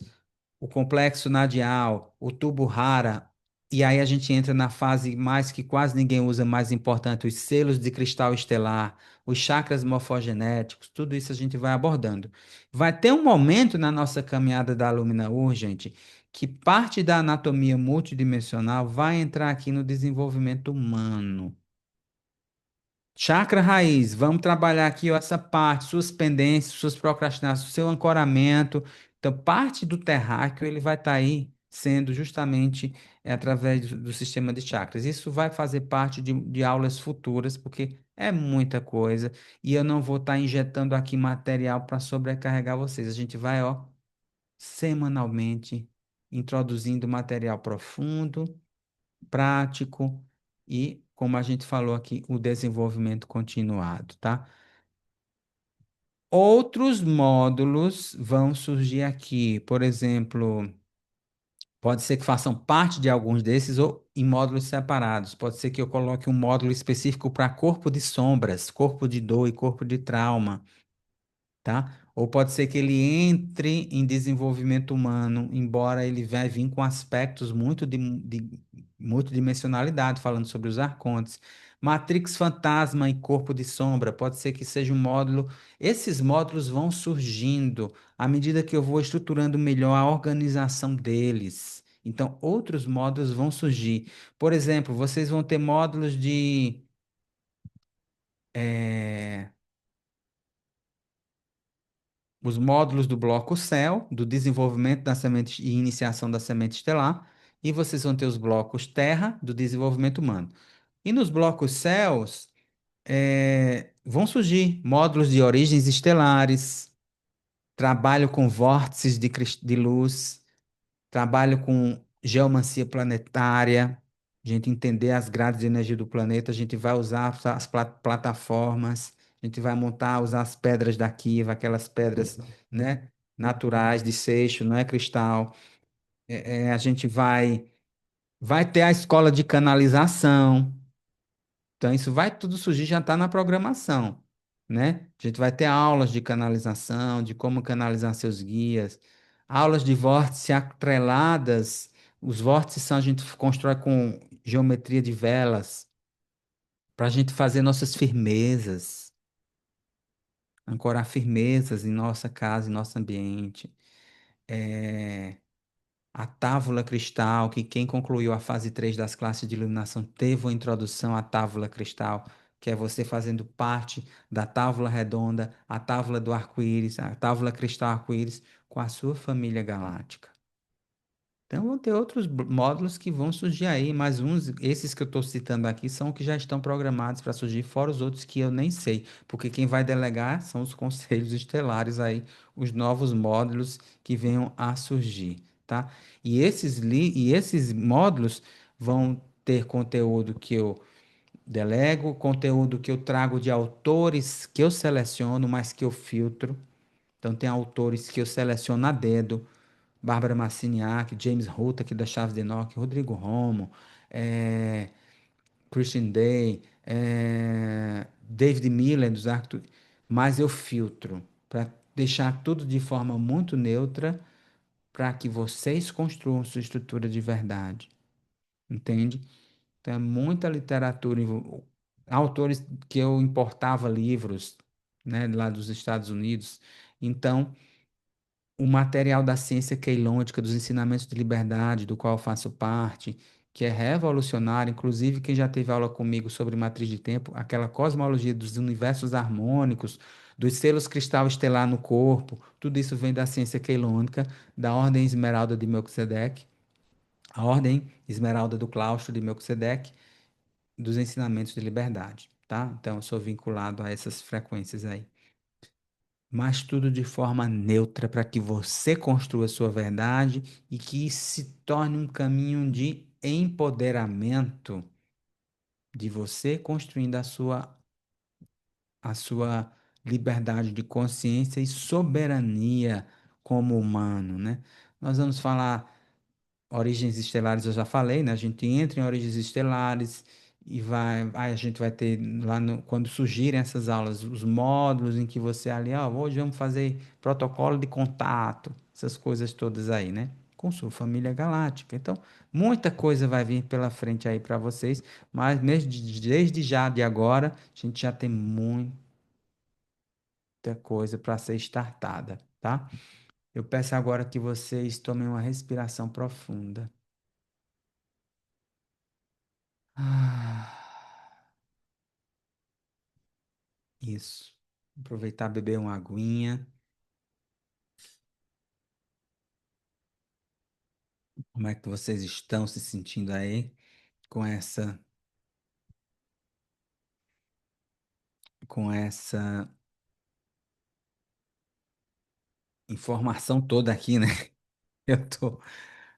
o complexo nadial, o tubo Hara, e aí a gente entra na fase mais que quase ninguém usa, mais importante, os selos de cristal estelar, os chakras morfogenéticos, tudo isso a gente vai abordando. Vai ter um momento na nossa caminhada da Lumina Urgente que parte da anatomia multidimensional vai entrar aqui no desenvolvimento humano. Chakra raiz, vamos trabalhar aqui ó, essa parte, suas pendências, suas procrastinações, seu ancoramento. Então, parte do terráqueo ele vai estar aí sendo justamente através do sistema de chakras. Isso vai fazer parte de aulas futuras, porque é muita coisa e eu não vou estar injetando aqui material para sobrecarregar vocês. A gente vai, ó, semanalmente introduzindo material profundo, prático e, como a gente falou aqui, o desenvolvimento continuado, tá? Outros módulos vão surgir aqui, por exemplo, pode ser que façam parte de alguns desses ou em módulos separados. Pode ser que eu coloque um módulo específico para corpo de sombras, corpo de dor e corpo de trauma, tá? Ou pode ser que ele entre em desenvolvimento humano, embora ele vai vir com aspectos muito de multidimensionalidade, falando sobre os arcontes. Matrix Fantasma e Corpo de Sombra, pode ser que seja um módulo. Esses módulos vão surgindo à medida que eu vou estruturando melhor a organização deles. Então, outros módulos vão surgir. Por exemplo, vocês vão ter módulos de eh, os módulos do bloco Céu, do desenvolvimento da semente e iniciação da semente estelar, e vocês vão ter os blocos Terra, do desenvolvimento humano. E nos blocos Céus, vão surgir módulos de origens estelares, trabalho com vórtices de luz, trabalho com geomancia planetária, a gente entender as grades de energia do planeta, a gente vai usar as plataformas, a gente vai montar, usar as pedras da Kiva, aquelas pedras, né, naturais de seixo, não é cristal. A gente vai ter a escola de canalização. Então, isso vai tudo surgir, já está na programação, né? A gente vai ter aulas de canalização, de como canalizar seus guias, aulas de vórtice atreladas. Os vórtices a gente constrói com geometria de velas, para a gente fazer nossas firmezas, ancorar firmezas em nossa casa, em nosso ambiente. É, A tábula cristal, que quem concluiu a fase 3 das classes de iluminação teve uma introdução à tábula cristal, que é você fazendo parte da tábula redonda, a tábula do arco-íris, a tábula cristal arco-íris, com a sua família galáctica. Então, vão ter outros módulos que vão surgir aí, mas esses que eu estou citando aqui são os que já estão programados para surgir, fora os outros que eu nem sei, porque quem vai delegar são os conselhos estelares aí, os novos módulos que venham a surgir, tá? E esses módulos vão ter conteúdo que eu delego, conteúdo que eu trago de autores que eu seleciono, mas que eu filtro. Então, tem autores que eu seleciono a dedo. Bárbara Marciniak, James Ruta, aqui da Chaves de Enoch, Rodrigo Romo, Christian Day, David Miller, dos Arctur, mas eu filtro para deixar tudo de forma muito neutra para que vocês construam sua estrutura de verdade, entende? Então, é muita literatura, autores que eu importava livros, né, lá dos Estados Unidos. Então, o material da ciência queilôntica, dos ensinamentos de liberdade, do qual eu faço parte, que é revolucionário, inclusive quem já teve aula comigo sobre matriz de tempo, aquela cosmologia dos universos harmônicos, dos selos cristal estelar no corpo, tudo isso vem da ciência queilônica, da Ordem Esmeralda de Melquisedeque, a Ordem Esmeralda do Claustro de Melquisedeque, dos ensinamentos de liberdade, tá? Então, eu sou vinculado a essas frequências aí. Mas tudo de forma neutra para que você construa a sua verdade e que se torne um caminho de empoderamento de você construindo a sua liberdade de consciência e soberania como humano, né? Nós vamos falar Origens estelares eu já falei, né? A gente entra em origens estelares e aí a gente vai ter lá quando surgirem essas aulas, os módulos em que você ali, ó, hoje vamos fazer protocolo de contato, essas coisas todas aí, né? Com sua família galáctica. Então, muita coisa vai vir pela frente aí para vocês, mas desde já de agora, a gente já tem muita coisa para ser startada, tá? Eu peço agora que vocês tomem uma respiração profunda. Ah. Isso. Aproveitar, beber uma aguinha. Como é que vocês estão se sentindo aí com essa informação toda aqui, né? Eu tô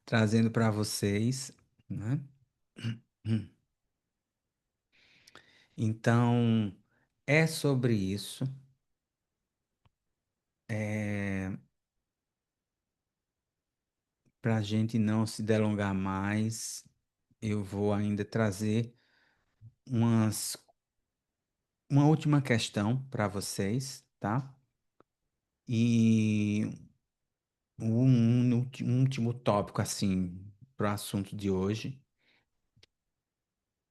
trazendo para vocês, né? Então, é sobre isso. É, para a gente não se delongar mais, eu vou ainda trazer umas, uma última questão para vocês, tá? E um último tópico, assim, para o assunto de hoje.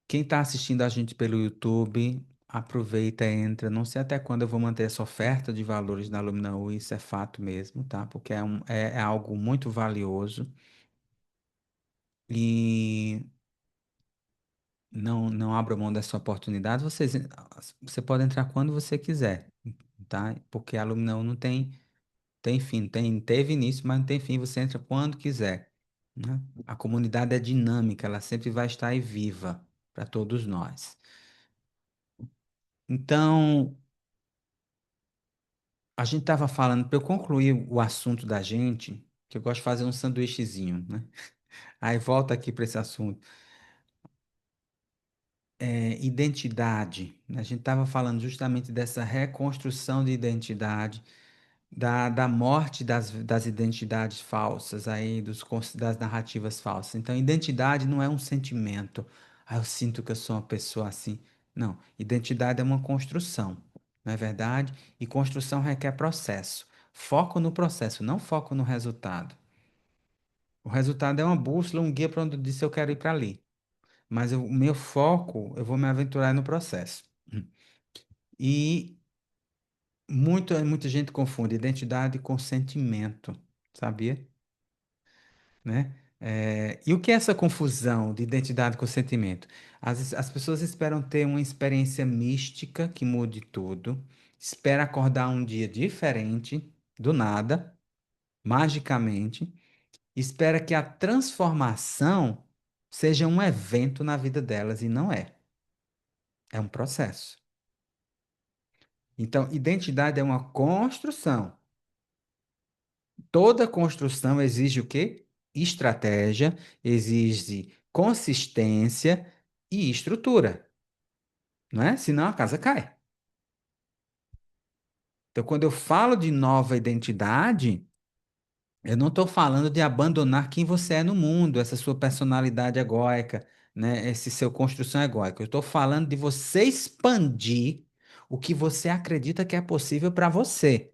Quem está assistindo a gente pelo YouTube, aproveita, entra. Não sei até quando eu vou manter essa oferta de valores na Lumina U, isso é fato mesmo, tá? Porque é algo muito valioso e não abra mão dessa oportunidade. Você pode entrar quando você quiser, tá? Porque a Lumina U não tem fim, teve início, mas não tem fim. Você entra quando quiser, né? A comunidade é dinâmica, ela sempre vai estar aí viva para todos nós. Então, a gente estava falando, para eu concluir o assunto da gente, que eu gosto de fazer um sanduíchezinho, né? Aí volta aqui para esse assunto. Identidade, né? A gente estava falando justamente dessa reconstrução de identidade, da morte das identidades falsas aí, das narrativas falsas. Então, identidade não é um sentimento. Ah, eu sinto que eu sou uma pessoa assim. Não, identidade é uma construção, não é verdade? E construção requer processo. Foco no processo, não foco no resultado. O resultado é uma bússola, um guia para onde eu disse eu quero ir para ali. Mas o meu foco, eu vou me aventurar no processo. E muita gente confunde identidade com sentimento, sabia? Né? E o que é essa confusão de identidade com sentimento? As pessoas esperam ter uma experiência mística que mude tudo, espera acordar um dia diferente, do nada, magicamente, espera que a transformação seja um evento na vida delas e não é. É um processo. Então, identidade é uma construção. Toda construção exige o quê? Estratégia, exige consistência e estrutura, não é? Senão a casa cai. Então, quando eu falo de nova identidade, eu não estou falando de abandonar quem você é no mundo, essa sua personalidade egóica, né? Esse seu construção egóica. Eu estou falando de você expandir o que você acredita que é possível para você.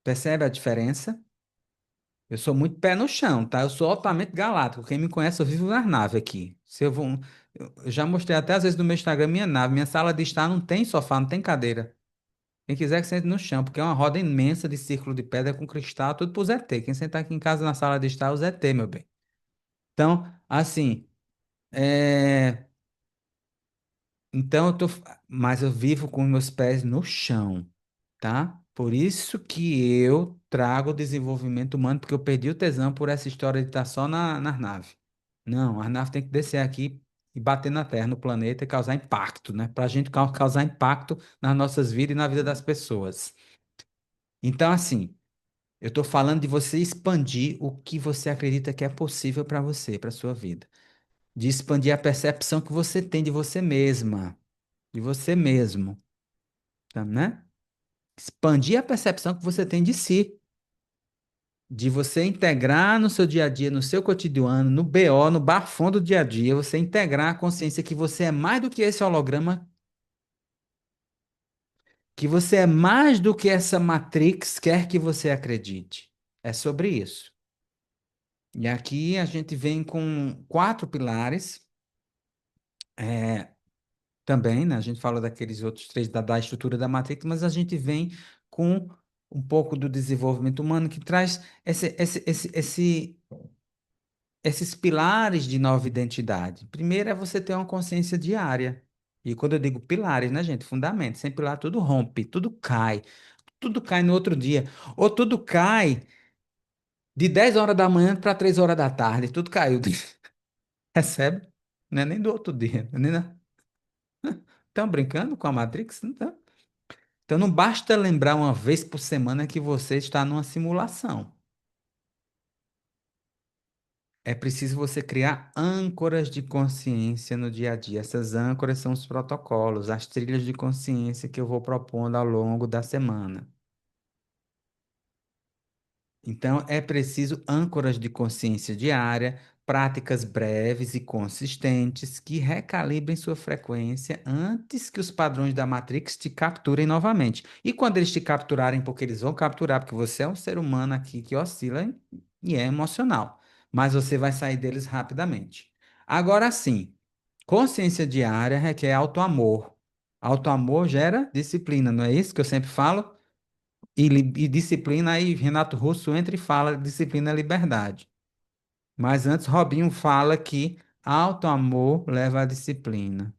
Percebe a diferença? Eu sou muito pé no chão, tá? Eu sou altamente galáctico. Quem me conhece, eu vivo na nave aqui. Se eu vou, eu já mostrei até às vezes no meu Instagram minha nave. Minha sala de estar não tem sofá, não tem cadeira. Quem quiser que sente no chão, porque é uma roda imensa de círculo de pedra com cristal, tudo pro ZT. Quem sentar aqui em casa na sala de estar é o ZT, meu bem. Então, assim, é... então mas eu vivo com meus pés no chão, tá? Por isso que eu trago o desenvolvimento humano, porque eu perdi o tesão por essa história de estar só na nave. Não, a nave tem que descer aqui e bater na Terra, no planeta, e causar impacto, né? Para a gente causar impacto nas nossas vidas e na vida das pessoas. Então, assim, eu estou falando de você expandir o que você acredita que é possível para você, para sua vida. De expandir a percepção que você tem de você mesma, de você mesmo, tá, né? Expandir a percepção que você tem de si, de você integrar no seu dia a dia, no seu cotidiano, no BO, no bafão do dia a dia, você integrar a consciência que você é mais do que esse holograma, que você é mais do que essa Matrix quer que você acredite. É sobre isso. E aqui a gente vem com quatro pilares, é, também, né? A gente fala daqueles outros três da estrutura da Matrix, mas a gente vem com um pouco do desenvolvimento humano que traz esses pilares de nova identidade. Primeiro é você ter uma consciência diária. E quando eu digo pilares, né, gente? Fundamentos. Sem pilar, tudo rompe, tudo cai. Tudo cai no outro dia. Ou tudo cai de 10 horas da manhã para 3 horas da tarde. Tudo caiu. Recebe? Não é nem do outro dia. Estão brincando com a Matrix? Não tão. Então não basta lembrar uma vez por semana que você está numa simulação. É preciso você criar âncoras de consciência no dia a dia. Essas âncoras são os protocolos, as trilhas de consciência que eu vou propondo ao longo da semana. Então, é preciso âncoras de consciência diária, práticas breves e consistentes que recalibrem sua frequência antes que os padrões da Matrix te capturem novamente. E quando eles te capturarem, porque eles vão capturar, porque você é um ser humano aqui que oscila e é emocional, mas você vai sair deles rapidamente. Agora sim, consciência diária requer autoamor. Autoamor gera disciplina, não é isso que eu sempre falo? E disciplina, aí Renato Russo entra e fala disciplina é liberdade. Mas antes Robinho fala que alto amor leva à disciplina.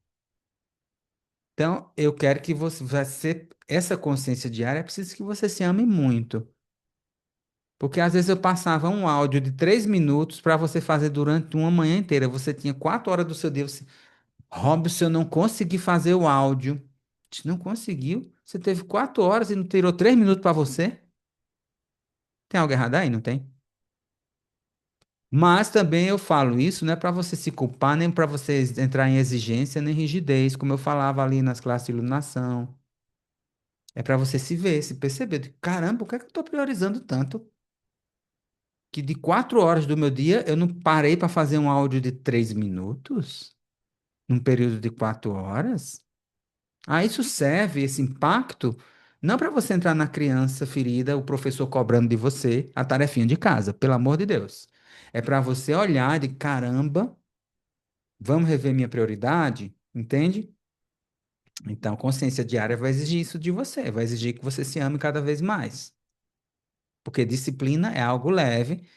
Então, eu quero que você vai ser essa consciência diária, é preciso que você se ame muito. Porque às vezes eu passava um áudio de 3 minutos para você fazer durante uma manhã inteira. Você tinha 4 horas do seu dia. Você, Robson, eu não consegui fazer o áudio. Você não conseguiu? Você teve 4 horas e não tirou 3 minutos para você? Tem algo errado aí? Não tem? Mas também eu falo isso não é para você se culpar, nem para você entrar em exigência, nem rigidez, como eu falava ali nas classes de iluminação. É para você se ver, se perceber. Caramba, por que é que eu estou priorizando tanto? Que de 4 horas do meu dia eu não parei para fazer um áudio de 3 minutos? Num período de 4 horas? Ah, isso serve, esse impacto, não para você entrar na criança ferida, o professor cobrando de você a tarefinha de casa, pelo amor de Deus. É para você olhar de caramba. Vamos rever minha prioridade? Entende? Então, consciência diária vai exigir isso de você, vai exigir que você se ame cada vez mais. Porque disciplina é algo leve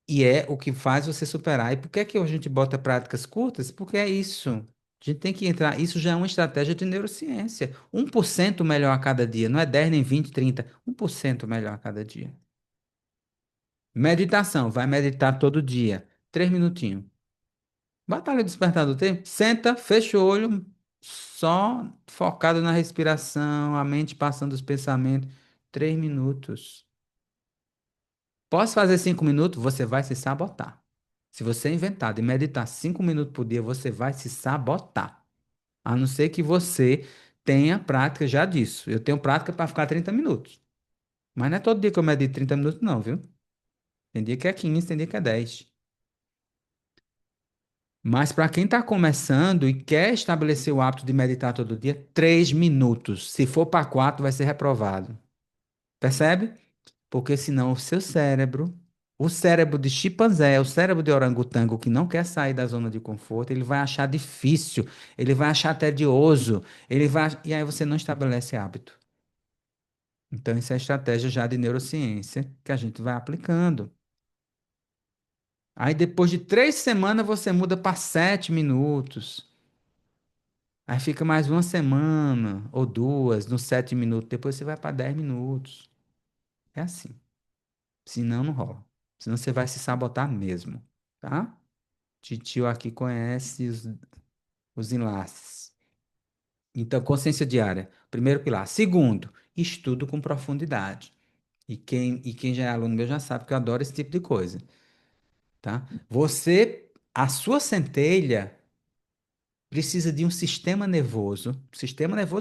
e é o que faz você superar. E por que é que a gente bota práticas curtas? Porque é isso. A gente tem que entrar. Isso já é uma estratégia de neurociência. 1% melhor a cada dia. Não é 10 nem 20, 30. 1% melhor a cada dia. Meditação. Vai meditar todo dia. 3 minutinhos. Batalha do despertador tem. Senta, fecha o olho, só focado na respiração, a mente passando os pensamentos. 3 minutos. Posso fazer 5 minutos? Você vai se sabotar. Se você inventar de meditar 5 minutos por dia, você vai se sabotar. A não ser que você tenha prática já disso. Eu tenho prática para ficar 30 minutos. Mas não é todo dia que eu medito 30 minutos, não, viu? Tem dia que é 15, tem dia que é 10. Mas para quem está começando e quer estabelecer o hábito de meditar todo dia, 3 minutos. Se for para quatro, vai ser reprovado. Percebe? Porque senão o cérebro de chimpanzé, o cérebro de orangotango que não quer sair da zona de conforto, ele vai achar difícil, ele vai achar tedioso, e aí você não estabelece hábito. Então, isso é estratégia já de neurociência que a gente vai aplicando. Aí, depois de 3 semanas, você muda para 7 minutos. Aí fica mais uma semana ou duas, nos 7 minutos. Depois você vai para 10 minutos. É assim. Senão, não rola. Senão você vai se sabotar mesmo. Tá? Titio aqui conhece os enlaces. Então, consciência diária, primeiro pilar. Segundo, estudo com profundidade. E quem já é aluno meu já sabe que eu adoro esse tipo de coisa, tá? A sua centelha precisa de um sistema nervoso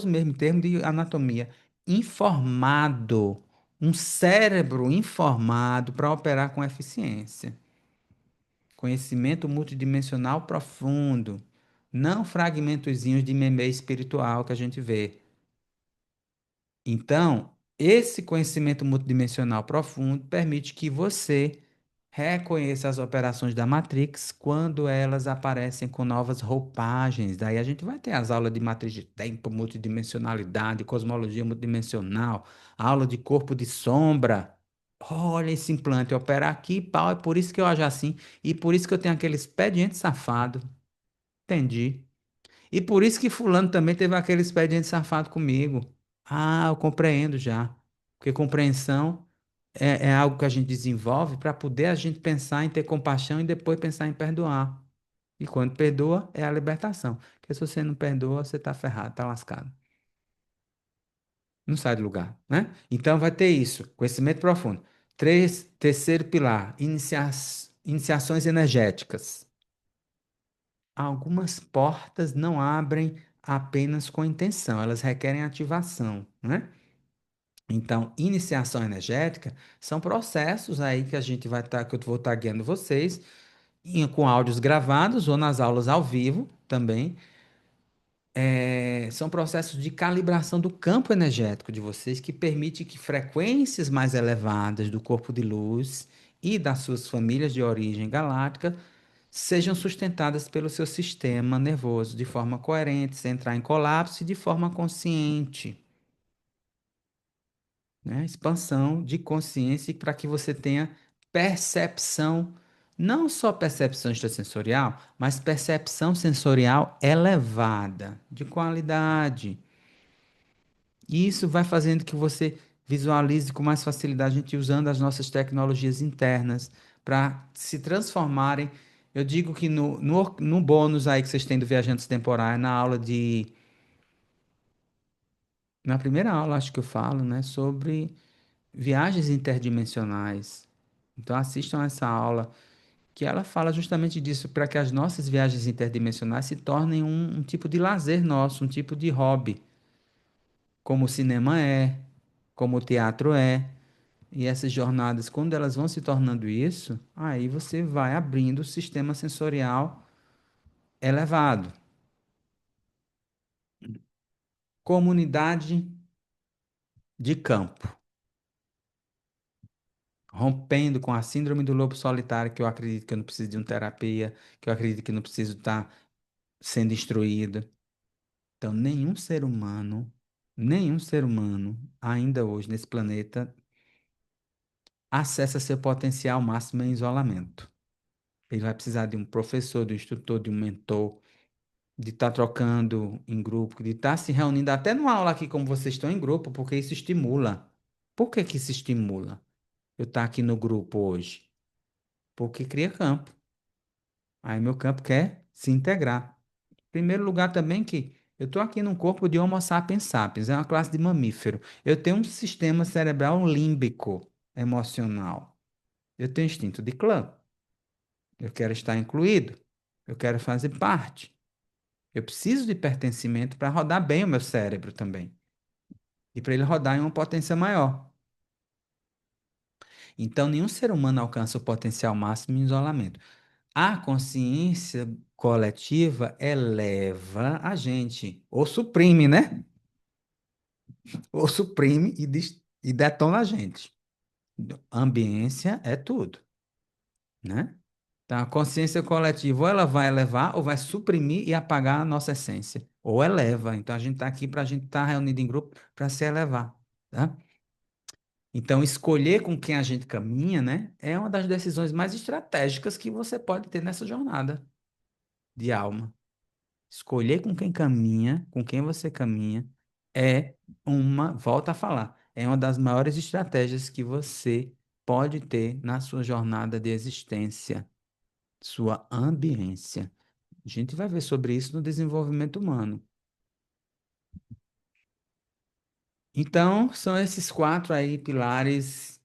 mesmo, em termos de anatomia, informado, um cérebro informado para operar com eficiência. Conhecimento multidimensional profundo, não fragmentozinhos de meme espiritual que a gente vê. Então, esse conhecimento multidimensional profundo permite que você reconheça as operações da Matrix quando elas aparecem com novas roupagens. Daí a gente vai ter as aulas de matriz de tempo, multidimensionalidade, cosmologia multidimensional, aula de corpo de sombra. Olha esse implante operar aqui, pau, é por isso que eu ajo assim, e por isso que eu tenho aquele expediente safado. Entendi. E por isso que fulano também teve aquele expediente safado comigo. Ah, eu compreendo já. Porque compreensão é algo que a gente desenvolve para poder a gente pensar em ter compaixão e depois pensar em perdoar. E quando perdoa, é a libertação. Porque se você não perdoa, você está ferrado, está lascado. Não sai do lugar, né? Então vai ter isso, conhecimento profundo. Terceiro pilar, iniciações energéticas. Algumas portas não abrem apenas com intenção, elas requerem ativação, né? Então, iniciação energética são processos aí que a gente vai estar, que eu vou estar guiando vocês, com áudios gravados ou nas aulas ao vivo também. São processos de calibração do campo energético de vocês que permite que frequências mais elevadas do corpo de luz e das suas famílias de origem galáctica sejam sustentadas pelo seu sistema nervoso de forma coerente, sem entrar em colapso e de forma consciente, né? Expansão de consciência para que você tenha percepção, não só percepção extrasensorial, mas percepção sensorial elevada, de qualidade. E isso vai fazendo que você visualize com mais facilidade, a gente usando as nossas tecnologias internas para se transformarem. Eu digo que no bônus aí que vocês têm do Viajantes Temporais, na primeira aula, acho que eu falo, né, sobre viagens interdimensionais. Então, assistam essa aula, que ela fala justamente disso, para que as nossas viagens interdimensionais se tornem um tipo de lazer nosso, um tipo de hobby, como o cinema é, como o teatro é. E essas jornadas, quando elas vão se tornando isso, aí você vai abrindo o sistema sensorial elevado. Comunidade de campo. Rompendo com a síndrome do lobo solitário, que eu acredito que eu não preciso de uma terapia, que eu acredito que eu não preciso estar sendo instruído. Então, nenhum ser humano, ainda hoje nesse planeta, acessa seu potencial máximo em isolamento. Ele vai precisar de um professor, de um instrutor, de um mentor, de estar trocando em grupo, de estar se reunindo até numa aula aqui como vocês estão em grupo, porque isso estimula. Por que que isso estimula? Eu estar aqui no grupo hoje? Porque cria campo. Aí meu campo quer se integrar. Em primeiro lugar também que eu estou aqui num corpo de Homo sapiens sapiens, é uma classe de mamífero. Eu tenho um sistema cerebral límbico emocional. Eu tenho instinto de clã. Eu quero estar incluído. Eu quero fazer parte. Eu preciso de pertencimento para rodar bem o meu cérebro também. E para ele rodar em uma potência maior. Então, nenhum ser humano alcança o potencial máximo em isolamento. A consciência coletiva eleva a gente, ou suprime, né? Ou suprime e detona a gente. Ambiência é tudo, né? Então, a consciência coletiva, ou ela vai elevar, ou vai suprimir e apagar a nossa essência. Ou eleva. Então, a gente está aqui para a gente estar reunido em grupo para se elevar, tá? Então, escolher com quem a gente caminha, né, é uma das decisões mais estratégicas que você pode ter nessa jornada de alma. Escolher com quem caminha, com quem você caminha, volta a falar, é uma das maiores estratégias que você pode ter na sua jornada de existência, sua ambiência. A gente vai ver sobre isso no desenvolvimento humano. Então, são esses quatro aí pilares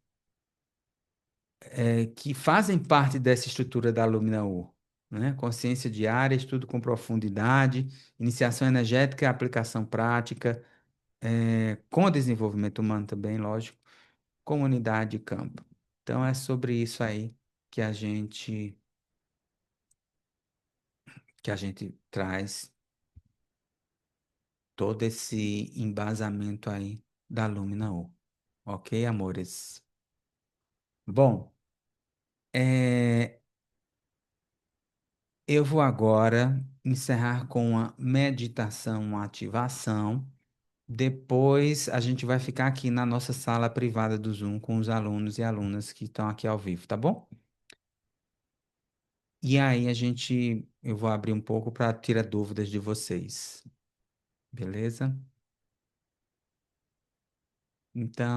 que fazem parte dessa estrutura da Lumina U, né? Consciência diária, estudo com profundidade, iniciação energética, aplicação prática, com desenvolvimento humano também, lógico, comunidade e campo. Então, é sobre isso aí que a gente que a gente traz todo esse embasamento aí da Lumina U. Ok, amores? Bom, é, eu vou agora encerrar com uma meditação, uma ativação. Depois a gente vai ficar aqui na nossa sala privada do Zoom com os alunos e alunas que estão aqui ao vivo, tá bom? E aí eu vou abrir um pouco para tirar dúvidas de vocês, beleza? Então